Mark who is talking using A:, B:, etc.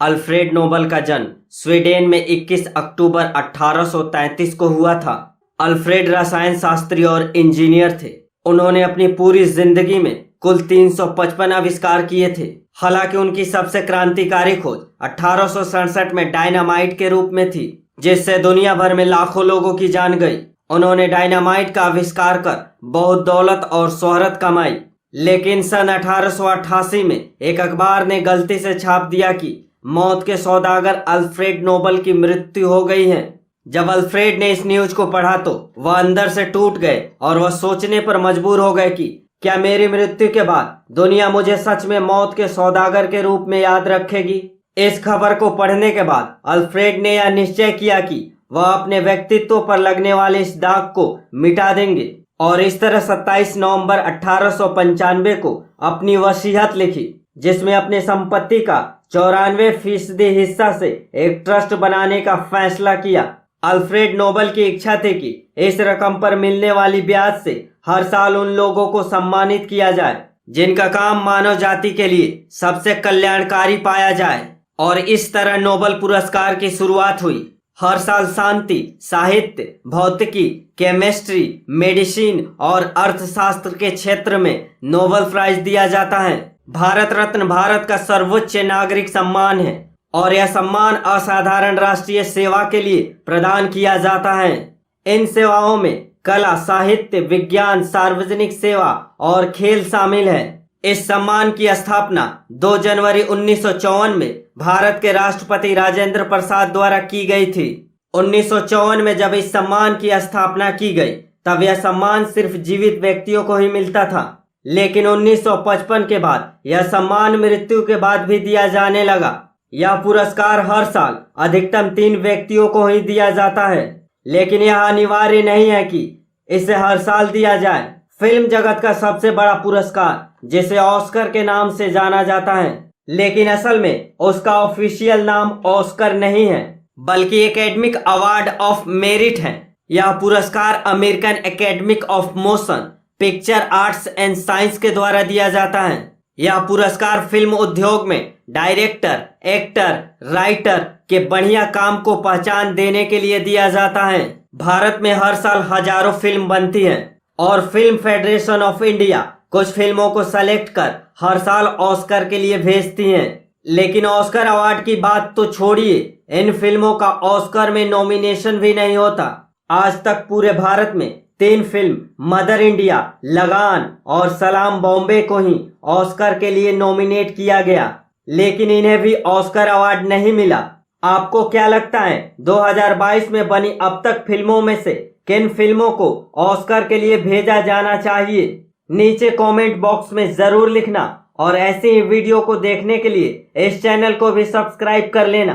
A: Alfred Nobel का जन्म Sweden में 21 अक्टूबर 1833 को हुआ था। अल्फ्रेड रसायन शास्त्री और इंजीनियर थे। उन्होंने अपनी पूरी जिंदगी में कुल 355 आविष्कार किए थे। हालांकि उनकी सबसे क्रांतिकारी खोज 1867 में डायनामाइट के रूप में थी, जिससे दुनिया भर में लाखों लोगों की जान गई। उन्होंने डायनामाइट का आविष्कार कर बहुत दौलत और शोहरत कमाई, लेकिन सन 1888 में एक अखबार ने गलती से छाप दिया कि मौत के सौदागर अल्फ्रेड नोबल की मृत्यु हो गई है। जब अल्फ्रेड ने इस न्यूज को पढ़ा तो वह अंदर से टूट गए और वह सोचने पर मजबूर हो गए कि क्या मेरी मृत्यु के बाद दुनिया मुझे सच में मौत के सौदागर के रूप में याद रखेगी। इस खबर को पढ़ने के बाद अल्फ्रेड ने यह निश्चय किया कि वह अपने व्यक्तित्व पर लगने वाले इस दाग को मिटा देंगे और इस तरह 27 नवंबर 1895 को अपनी वसीयत लिखी, जिसमें अपने संपत्ति का 94% हिस्सा से एक ट्रस्ट बनाने का फैसला किया। अल्फ्रेड नोबल की इच्छा थी कि इस रकम पर मिलने वाली ब्याज से हर साल उन लोगों को सम्मानित किया जाए जिनका काम मानव जाति के लिए सबसे कल्याणकारी पाया जाए, और इस तरह नोबल पुरस्कार की शुरुआत हुई। हर साल शांति, साहित्य, भौतिकी, केमिस्ट्री, मेडिसिन और अर्थशास्त्र के क्षेत्र में नोबेल प्राइज दिया जाता है। भारत रत्न भारत का सर्वोच्च नागरिक सम्मान है और यह सम्मान असाधारण राष्ट्रीय सेवा के लिए प्रदान किया जाता है। इन सेवाओं में कला, साहित्य, विज्ञान, सार्वजनिक सेवा और खेल शामिल है। इस सम्मान की स्थापना 2 जनवरी 1954 में भारत के राष्ट्रपति राजेंद्र प्रसाद द्वारा की गई थी। 1954 में जब इस सम्मान की स्थापना की गई तब यह सम्मान सिर्फ जीवित व्यक्तियों को ही मिलता था, लेकिन 1955 के बाद यह सम्मान मृत्यु के बाद भी दिया जाने लगा। यह पुरस्कार हर साल अधिकतम 3 व्यक्तियों को ही दिया जाता है, लेकिन यह अनिवार्य नहीं है कि इसे हर साल दिया जाए। फिल्म जगत का सबसे बड़ा पुरस्कार, जिसे ऑस्कर के नाम से जाना जाता है, लेकिन असल में उसका ऑफिशियल नाम ऑस्कर नहीं है बल्कि एकेडमिक अवार्ड ऑफ मेरिट है। यह पुरस्कार American academic of motion picture arts and science के द्वारा दिया जाता है। यह पुरस्कार फिल्म उद्योग में डायरेक्टर, एक्टर, राइटर के बढ़िया काम को पहचान देने के लिए दिया जाता है। भारत में हर साल हजारों फिल्म बनती हैं और फिल्म फेडरेशन ऑफ इंडिया कुछ फिल्मों को सेलेक्ट कर हर साल ऑस्कर के लिए भेजती हैं। लेकिन ऑस्कर अवार्ड की बात तो छोड़िए, इन फिल्मों का ऑस्कर में नॉमिनेशन भी नहीं होता। आज तक पूरे भारत में 3 फिल्म मदर इंडिया, लगान और सलाम बॉम्बे को ही ऑस्कर के लिए नॉमिनेट किया गया, लेकिन इन्हें भी ऑस्कर अवार्ड नहीं मिला। आपको क्या लगता है 2022 में बनी अब तक फिल्मों में से किन फिल्मों को ऑस्कर के लिए भेजा जाना चाहिए? नीचे कमेंट बॉक्स में जरूर लिखना और ऐसे ही वीडियो को देखने के लिए इस चैनल को भी सब्सक्राइब कर लेना।